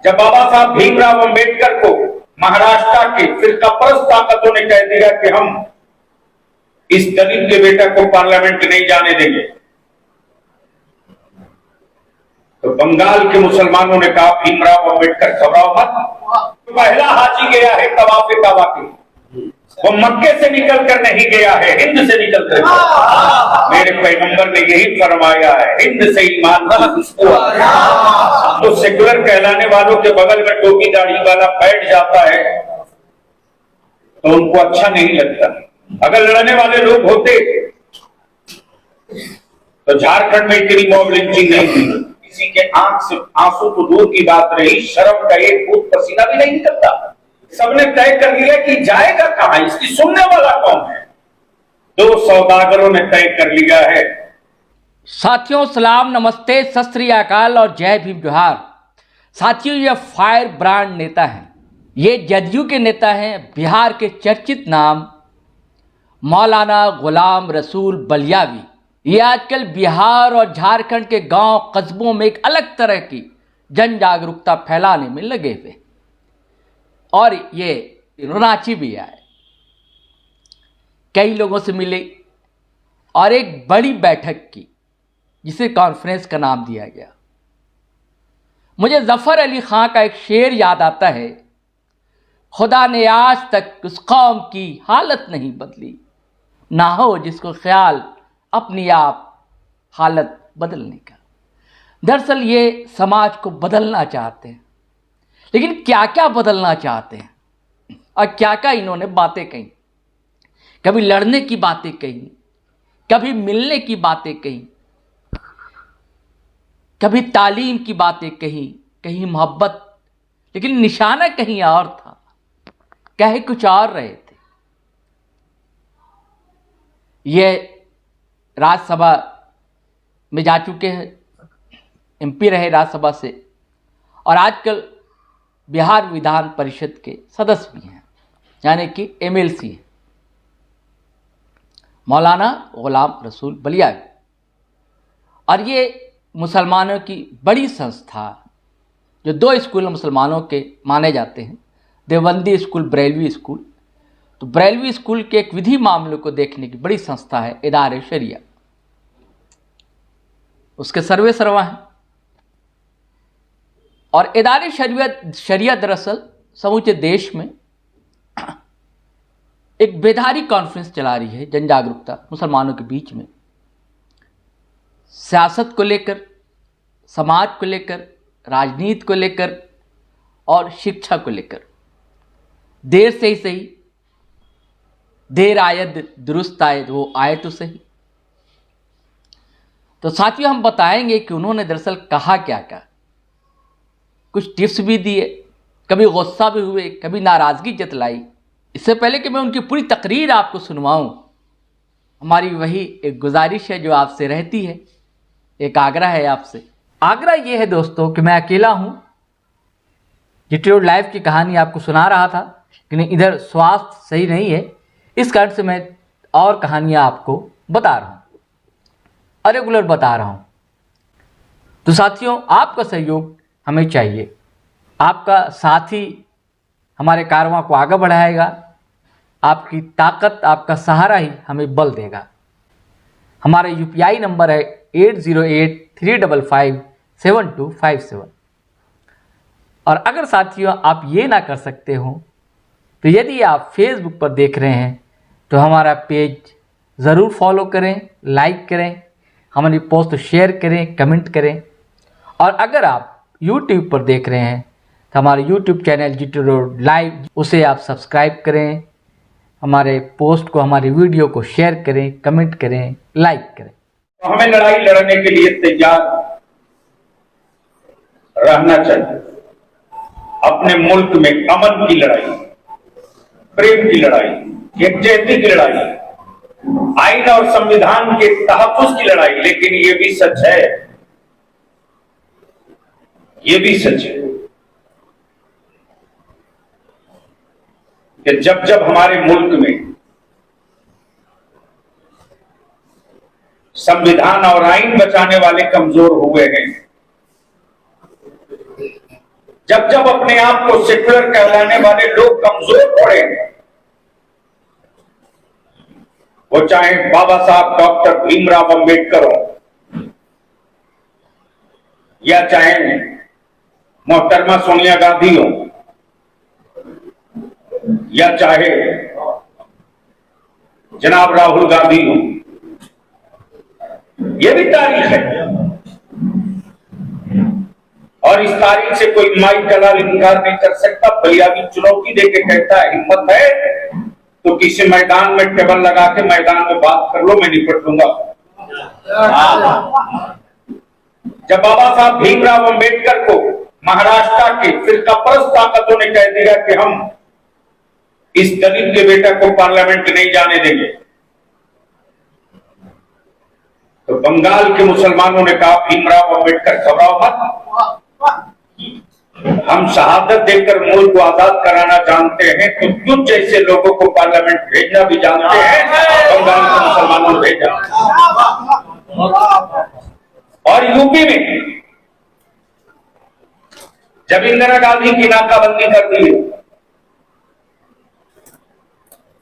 जब बाबा साहब भीमराव अंबेडकर को महाराष्ट्र के फिरकापरस्त ताकतों ने कह दिया कि हम इस दलित के बेटा को पार्लियामेंट नहीं जाने देंगे, तो बंगाल के मुसलमानों ने कहा भीमराव अंबेडकर घबराओ मत, पहला हाजी गया है तवाफ काबा के, वो मक्के से निकलकर नहीं गया है, हिंद से निकल कर गया। मेरे पैगंबर ने यही फरमाया है, हिंद से ईमान तो सेकुलर कहलाने वालों के बगल में टोपी दाढ़ी वाला बैठ जाता है तो उनको अच्छा नहीं लगता। अगर लड़ने वाले लोग होते तो झारखंड में इतनी मॉब लिंचिंग नहीं हुई, किसी के आंख से आंसू तो दूर की बात रही, शर्म का एक बूंद पसीना भी नहीं निकलता। सबने तय कर लिया कि जाएगा कहां, इसकी सुनने वाला कौन है। दो सौदागरों ने तय कर लिया है। साथियों सलाम, नमस्ते, सत श्री अकाल और जय भीम जोहार। साथियों ये फायर ब्रांड नेता हैं, ये जदयू के नेता हैं। बिहार के चर्चित नाम मौलाना गुलाम रसूल बलियावी। ये आजकल बिहार और झारखंड के गांव कस्बों में एक अलग तरह की जन जागरूकता फैलाने में लगे हुए, और ये रांची भी आए, कई लोगों से मिले और एक बड़ी बैठक की जिसे कॉन्फ्रेंस का नाम दिया गया। मुझे जफर अली खां का एक शेर याद आता है, खुदा ने आज तक उस कौम की हालत नहीं बदली, ना हो जिसको ख्याल अपनी आप हालत बदलने का। दरअसल ये समाज को बदलना चाहते हैं, लेकिन क्या क्या बदलना चाहते हैं और क्या क्या इन्होंने बातें कही। कभी लड़ने की बातें कही, कभी मिलने की बातें कही, कभी तालीम की बातें कही, कहीं मोहब्बत, लेकिन निशाना कहीं और था, कहे कुछ और रहे थे। ये राज्यसभा में जा चुके हैं, एमपी रहे राज्यसभा से, और आजकल बिहार विधान परिषद के सदस्य भी हैं, यानी कि एमएलसी हैं, मौलाना गुलाम रसूल बलियावी। और ये मुसलमानों की बड़ी संस्था, जो दो स्कूल मुसलमानों के माने जाते हैं, देवबंदी स्कूल, बरेलवी स्कूल। तो बरेलवी स्कूल के एक विधि मामलों को देखने की बड़ी संस्था है इदारे शरिया, उसके सर्वे सर्वा हैं। और इदारे शरिया दरअसल समूचे देश में एक बेदारी कॉन्फ्रेंस चला रही है, जन जागरूकता मुसलमानों के बीच में, सियासत को लेकर, समाज को लेकर, राजनीति को लेकर और शिक्षा को लेकर। देर से ही सही, देर आयद दुरुस्त आयद, वो आए तो सही। तो साथियों हम बताएंगे कि उन्होंने दरअसल कहा क्या क्या, कुछ टिप्स भी दिए, कभी गुस्सा भी हुए, कभी नाराज़गी जतलाई। इससे पहले कि मैं उनकी पूरी तकरीर आपको सुनवाऊं, हमारी वही एक गुजारिश है जो आपसे रहती है, एक आग्रह है आपसे। आग्रह ये है दोस्तों कि मैं अकेला हूं, जीटी रोड लाइव की कहानी आपको सुना रहा था, लेकिन इधर स्वास्थ्य सही नहीं है, इस कारण से मैं और कहानियां आपको बता रहा हूं और रेगुलर बता रहा हूं। तो साथियों आपका सहयोग हमें चाहिए, आपका साथ ही हमारे कारवां को आगे बढ़ाएगा, आपकी ताकत, आपका सहारा ही हमें बल देगा। हमारा यूपीआई नंबर है 8083557257। और अगर साथियों आप ये ना कर सकते हो, तो यदि आप फेसबुक पर देख रहे हैं तो हमारा पेज ज़रूर फॉलो करें, लाइक करें, हमारी पोस्ट शेयर करें, कमेंट करें। और अगर आप यूट्यूब पर देख रहे हैं तो हमारे YouTube channel GT road live, उसे आप सब्सक्राइब करें, हमारे पोस्ट को, हमारी वीडियो को शेयर करें, कमेंट करें, लाइक करें। तो हमें लड़ाई लड़ने के लिए तैयार रहना चाहिए। अपने मुल्क में अमन की लड़ाई, प्रेम की लड़ाई, यकजहती की लड़ाई, आइन और संविधान के तहफ्फुज़ की लड़ाई। लेकिन ये भी सच है, ये भी सच है कि जब जब हमारे मुल्क में संविधान और आइन बचाने वाले कमजोर हुए हैं, जब जब अपने आप को सेक्युलर कहलाने वाले लोग कमजोर पड़े, वो चाहे बाबा साहब डॉक्टर भीमराव अंबेडकर हो या चाहे मोहतरमा सोनिया गांधी हो या चाहे जनाब राहुल गांधी हो, यह भी तारीख है और इस तारीख से कोई माई दलाल इनकार नहीं कर सकता। बलियाबी चुनौती देके कहता है हिम्मत है तो किसी मैदान में टेबल लगा के मैदान में बात कर लो, मैं निपट लूंगा। जब बाबा साहब भीमराव अंबेडकर को महाराष्ट्र के फिरकापरस्त ताकतों ने कह दिया कि हम इस दलित के बेटा को पार्लियामेंट नहीं जाने देंगे, तो बंगाल के मुसलमानों ने कहा भीमराव अंबेडकर घबराओ मत, हम शहादत देकर मुल्क को आजाद कराना जानते हैं, तो तुम जैसे लोगों को पार्लियामेंट भेजना भी जानते हैं, बंगाल के मुसलमानों ने भेजा। और यूपी में जब इंदिरा गांधी की नाकाबंदी कर दी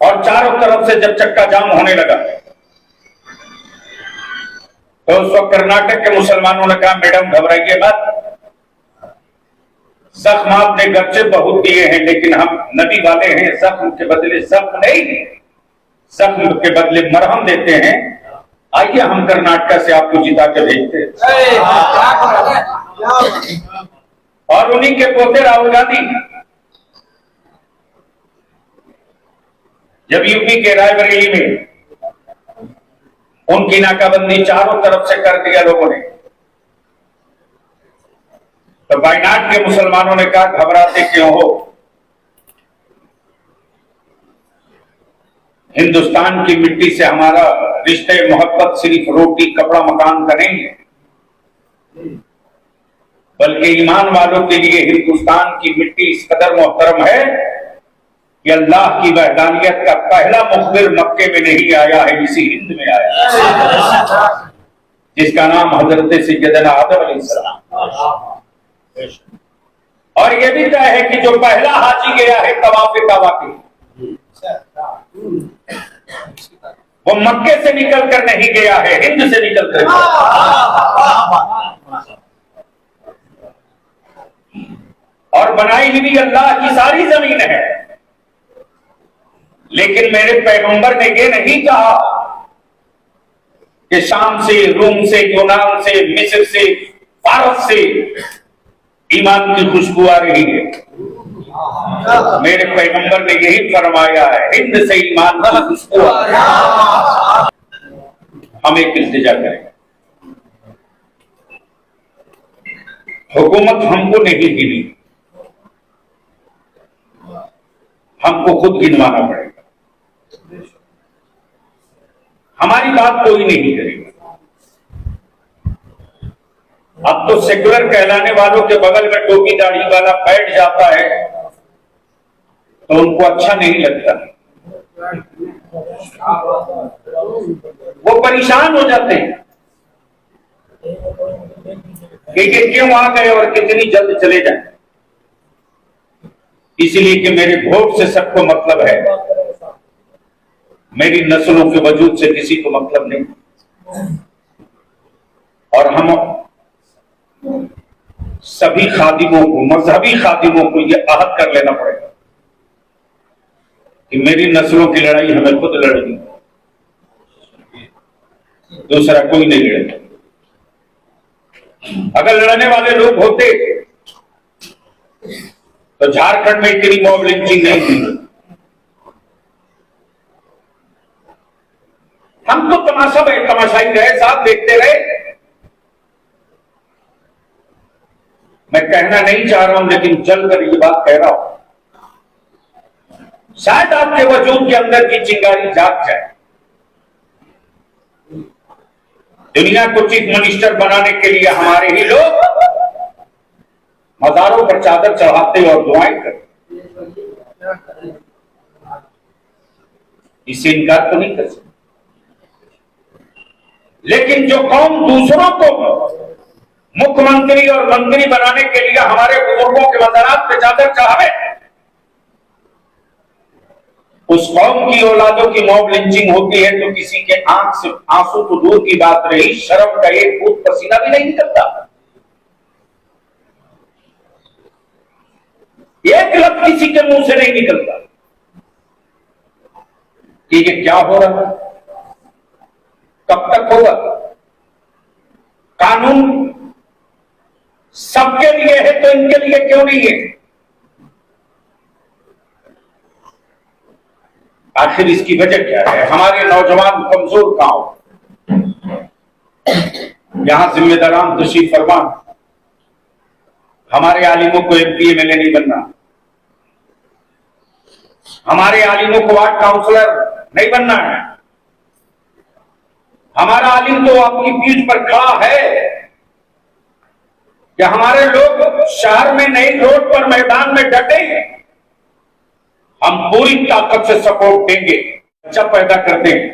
और चारों तरफ से जब चक्का जाम होने लगा, तो उस वक्त कर्नाटक के मुसलमानों ने कहा मैडम घबराइए मत, जख्म आपने गर्चे बहुत दिए हैं लेकिन हम नबी वाले हैं, जख्म के बदले जख्म नहीं, जख्म के बदले मरहम देते हैं, आइए हम कर्नाटक से आपको जिता के भेजते हैं। और उन्हीं के पोते राहुल गांधी जब यूपी के रायबरेली में उनकी नाकाबंदी चारों तरफ से कर दिया लोगों ने, तो वायनाड के मुसलमानों ने कहा घबराते क्यों हो, हिंदुस्तान की मिट्टी से हमारा रिश्ते मोहब्बत सिर्फ रोटी कपड़ा मकान का नहीं है, बल्कि ईमान वालों के लिए हिंदुस्तान की मिट्टी इस कदर मोहतरम है कि अल्लाह की वहदानियत का पहला मुखबिर मक्के में नहीं आया है, इसी हिंद में आया, जिसका नाम हजरत सैयदना आदम अलैहिस्सलाम। और यह भी तय है कि जो पहला हाजी गया है तवाफ काबा के, वो मक्के से निकल कर नहीं गया है, हिंद से निकल कर और बनाई हुई अल्लाह की सारी जमीन है। लेकिन मेरे पैगंबर ने यह नहीं कहा कि शाम से, रूम से, यूनान से, मिस्र से, फारस से ईमान की खुशबू आ रही है। मेरे पैगंबर ने यही फरमाया है हिंद से ईमान की खुशबू आ रही है। हम एक इल्तिजा करें, हुकूमत हमको नहीं गिनी, हमको खुद गिनवाना पड़ेगा, हमारी बात कोई नहीं करेगा। अब तो सेक्युलर कहलाने वालों के बगल में टोपी दाढ़ी वाला बैठ जाता है तो उनको अच्छा नहीं लगता, वो परेशान हो जाते हैं कि क्यों आ गए और कितनी जल्द चले जाए, इसलिए कि मेरे वोट से सबको मतलब है, मेरी नस्लों के वजूद से किसी को मतलब नहीं। और हम सभी खादिमों को, मजहबी खादिमों को यह अहद कर लेना पड़ेगा कि मेरी नस्लों की लड़ाई हमें खुद लड़नी, दूसरा कोई नहीं लड़ेगा। अगर लड़ने वाले लोग होते तो झारखंड में इतनी मॉब लिंचिंग नहीं थी। हम तो तमाशाई रहे, साथ देखते रहे। मैं कहना नहीं चाह रहा हूं लेकिन जलकर ये बात कह रहा हूं, शायद आपके वजूद के अंदर की चिंगारी जाग जाए। दुनिया को चीफ मिनिस्टर बनाने के लिए हमारे ही लोग मज़ारों पर चादर चढ़ाते और दुआएं करते, इससे इनकार तो नहीं कर सकते। लेकिन जो कौम दूसरों को मुख्यमंत्री और मंत्री बनाने के लिए हमारे बुजुर्गों के मज़ारात पे चादर चढ़ावे, उस कौम की औलादों की मॉब लिंचिंग होती है तो किसी के आंख से आंसू तो दूर की बात रही, शर्म का एक बूंद पसीना भी नहीं निकलता। एक लफ्ज किसी के मुंह से नहीं निकलता कि ये क्या हो रहा है, कब तक होगा। कानून सबके लिए है तो इनके लिए क्यों नहीं है? आखिर इसकी वजह क्या है? हमारे नौजवान कमजोर गांव, यहां जिम्मेदारान तशरीफ फरमान, हमारे आलिमों को एमपी एमएलए नहीं बनना, हमारे आलिमों को वार्ड काउंसलर नहीं बनना है। हमारा आलिम तो आपकी पीठ पर खड़ा है कि हमारे लोग शहर में नहीं, रोड पर, मैदान में डटे, हम पूरी ताकत से सपोर्ट देंगे, बच्चा पैदा कर देंगे,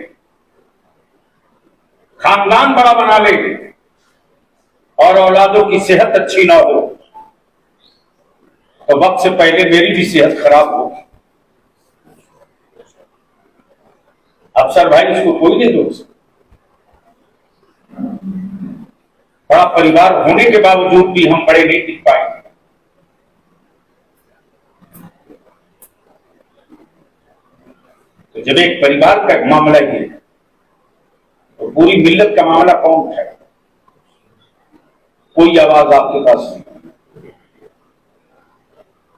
खानदान बड़ा बना लेंगे और औलादों की सेहत अच्छी ना हो तो वक्त से पहले मेरी भी सेहत खराब होगी। अफसर भाई इसको कोई नहीं दोष, बड़ा परिवार होने के बावजूद भी हम बड़े नहीं दिख पाएंगे। तो जब एक परिवार का मामला ही है तो पूरी मिल्लत का मामला कौन उठाएगा? कोई आवाज आपके पास नहीं,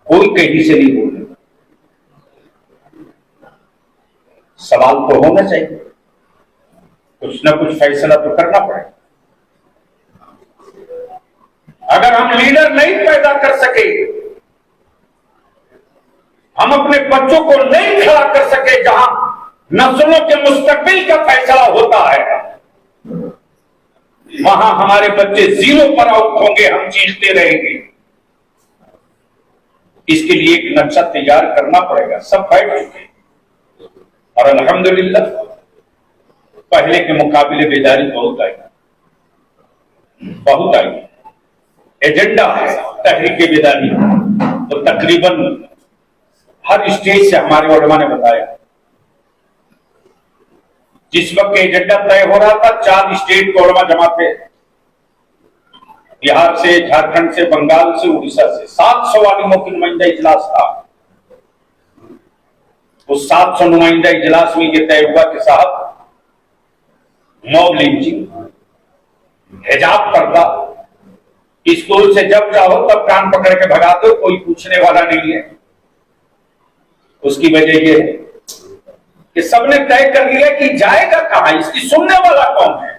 कोई कहीं से नहीं बोले। सवाल तो होना चाहिए, कुछ ना कुछ फैसला तो करना पड़ेगा। अगर हम लीडर नहीं पैदा कर सके, हम अपने बच्चों को नहीं खड़ा कर सके जहां नस्लों के मुस्तकबिल का फैसला होता है, वहां हमारे बच्चे जीरो पर आउट होंगे, हम चीखते रहेंगे। इसके लिए एक नक्शा तैयार करना पड़ेगा। सब बैठ चुके और अल्हम्दुलिल्लाह पहले के मुकाबले बेदारी बहुत आई, बहुत आई। एजेंडा है तहरीक बेदारी, तो तकरीबन हर स्टेज से हमारे उलमा ने बताया। जिस वक्त एजेंडा तय हो रहा था 4 स्टेट के उलमा जमा थे, बिहार से, झारखंड से, बंगाल से, उड़ीसा से। 700 आलिमों की नुमाइंदा इजलास था। उस 700 नुमाइंदा इजलास में यह तय हुआ कि साहब मॉब लिंचिंग, हिजाब पर्दा, स्कूल से जब चाहो तब कान पकड़ के भगा दो, कोई पूछने वाला नहीं है। उसकी वजह यह है कि सबने तय कर लिया कि जाएगा कहां, इसकी सुनने वाला कौन है,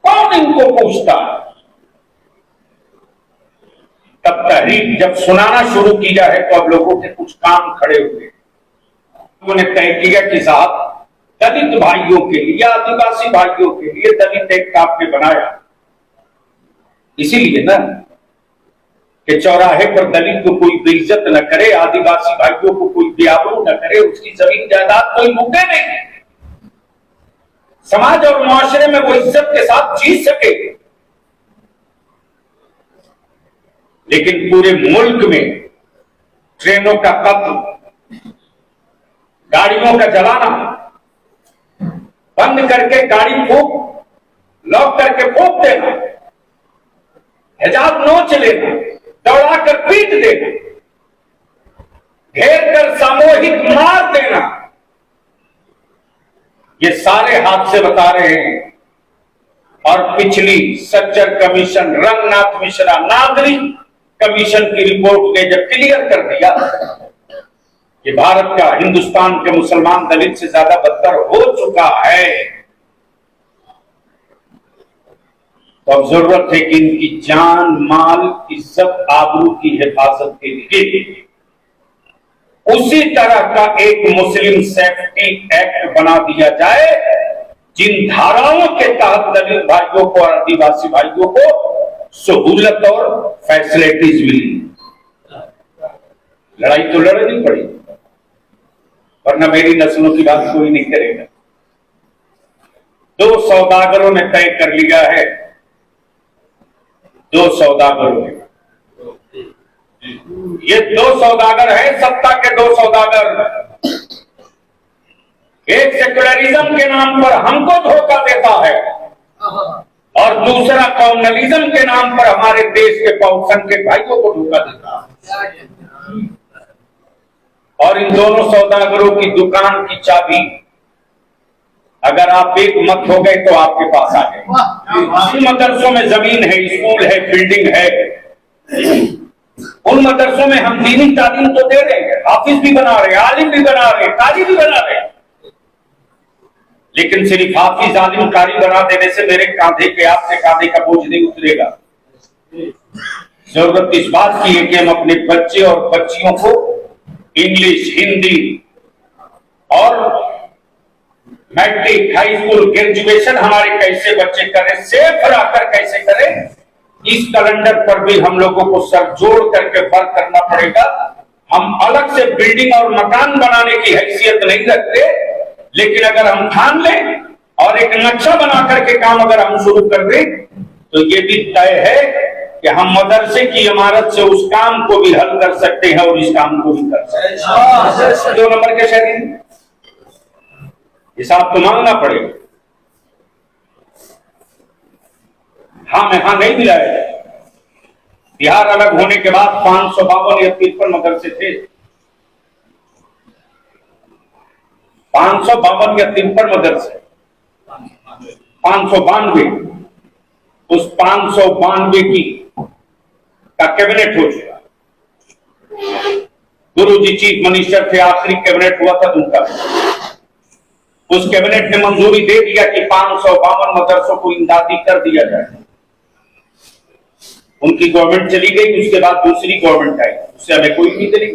कौन इनको पूछता। तब तहरीक जब सुनाना शुरू की जाए तो अब लोगों के कुछ काम खड़े हुए। उन्होंने तय किया कि साहब दलित भाइयों के लिए, आदिवासी भाइयों के लिए दलित एक्ट आपने बनाया, इसीलिए ना कि चौराहे पर दलित को कोई बेइज्जत न करे, आदिवासी भाइयों को कोई बेआबरू न करे, उसकी जमीन जायदाद कोई लूटे नहीं, समाज और मुआशरे में वो इज्जत के साथ जी सके। लेकिन पूरे मुल्क में ट्रेनों का कत्ल, गाड़ियों का जलाना, बंद करके गाड़ी फूक, लॉक करके फूक देना, हिजाब नोच लेना, दौड़ा कर पीट देना, घेर कर सामूहिक मार देना, ये सारे हादसे बता रहे हैं। और पिछली सज्जर कमीशन, रंगनाथ मिश्रा नागरिक कमीशन की रिपोर्ट ने जब क्लियर कर दिया कि भारत का हिंदुस्तान के मुसलमान दलित से ज्यादा बदतर हो चुका है, तो अब जरूरत है कि इनकी जान, माल, इज्जत, आबरू की हिफाजत के लिए उसी तरह का एक मुस्लिम सेफ्टी एक्ट बना दिया जाए जिन धाराओं के तहत दलित भाइयों को और आदिवासी भाइयों को सहूलत और फैसिलिटीज मिली। लड़ाई तो लड़नी पड़ी, वरना मेरी नस्लों की बात कोई नहीं करेगा। दो सौदागरों ने तय कर लिया है, दो सौदागरों ने, ये दो सौदागर हैं, सत्ता के दो सौदागर। एक सेक्युलरिज्म के नाम पर हमको धोखा देता है और दूसरा कम्युनलिज्म के नाम पर हमारे देश के बहुसंख्यक भाइयों को धोखा देता है। और इन दोनों सौदागरों की दुकान की चाबी अगर आप एक मत हो गए तो आपके पास आ गए। इन मदरसों में जमीन है, स्कूल है, बिल्डिंग है, उन मदरसों में हम दीनी तालीम तो दे रहे हैं, हाफिज भी बना रहे हैं, आलिम भी बना रहे हैं, कारी भी बना रहे हैं, लेकिन सिर्फ हाफिज आलिम कारी बना देने से मेरे कांधे के आपके कांधे का बोझ नहीं उतरेगा। जरूरत इस बात की है कि हम अपने बच्चे और बच्चियों को इंग्लिश, हिंदी और मैट्रिक, हाई स्कूल, ग्रेजुएशन हमारे कैसे बच्चे करें, सेफ रहकर कैसे करें, इस कैलेंडर पर भी हम लोगों को सर जोड़ करके वर्क करना पड़ेगा। हम अलग से बिल्डिंग और मकान बनाने की हैसियत नहीं रखते, लेकिन अगर हम ठान लें और एक नक्शा बना करके काम अगर हम शुरू कर दें तो ये भी तय है कि हम मदरसे की इमारत से उस काम को भी हल कर सकते हैं और इस काम को भी कर सकते हैं। 2 नंबर के शहरी हिसाब तो मांगना पड़ेगा। हाँ में हाँ नहीं मिला है। बिहार अलग होने के बाद 552 या 53 मदरसे थे, 552 या 53 मदरसे, 592, उस 592 की का कैबिनेट हो चुका। गुरुजी चीफ मिनिस्टर थे, आखिरी कैबिनेट हुआ था उनका। उस कैबिनेट ने मंजूरी दे दिया कि 552 मदरसों को इमदादी कर दिया जाए। उनकी गवर्नमेंट चली गई, उसके बाद दूसरी गवर्नमेंट आई, उससे हमें कोई उम्मीद नहीं।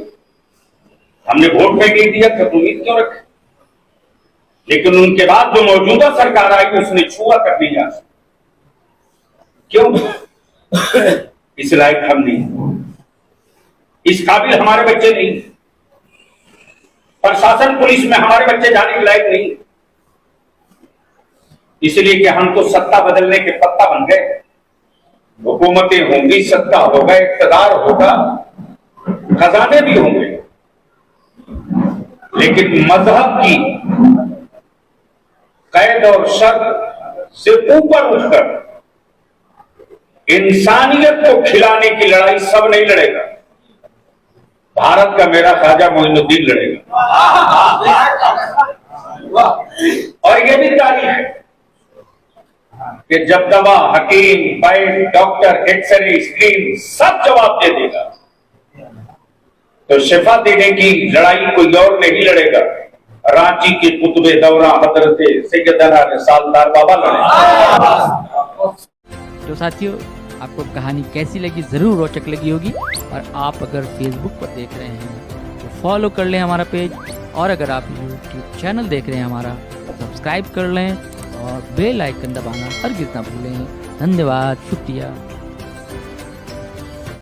हमने वोट में नहीं दिया तो उम्मीद क्यों रखे? लेकिन उनके बाद जो मौजूदा सरकार आई उसने छुआ कर दिया। क्यों? इस लायक हम नहीं, इस काबिल हमारे बच्चे नहीं, प्रशासन पुलिस में हमारे बच्चे जाने के लायक नहीं, इसलिए कि हम तो सत्ता बदलने के पत्ता बन गए। हुकूमतें होंगी, सत्ता होगा, इक़्तिदार होगा, खजाने भी होंगे, लेकिन मजहब की कैद और शर्त से ऊपर उठकर इंसानियत को खिलाने की लड़ाई सब नहीं लड़ेगा। भारत का मेरा ख्वाजा मोइनुद्दीन लड़ेगा। और ये भी तारीख है कि जब दवा, हकीम, वैद्य, डॉक्टर, एक्सरे, स्क्रीन सब जवाब दे देगा तो शिफा देने की लड़ाई कोई और नहीं लड़ेगा, रांची के कुतुबे दौरा हजरत सैयदना रिसालदार बाबा लड़ेगा। तो साथियों, आपको कहानी कैसी लगी, ज़रूर रोचक लगी होगी। और आप अगर फेसबुक पर देख रहे हैं तो फॉलो कर लें हमारा पेज, और अगर आप यूट्यूब चैनल देख रहे हैं हमारा, सब्सक्राइब कर लें और बेल आइकन दबाना हरगिज़ ना भूलें। धन्यवाद, शुक्रिया।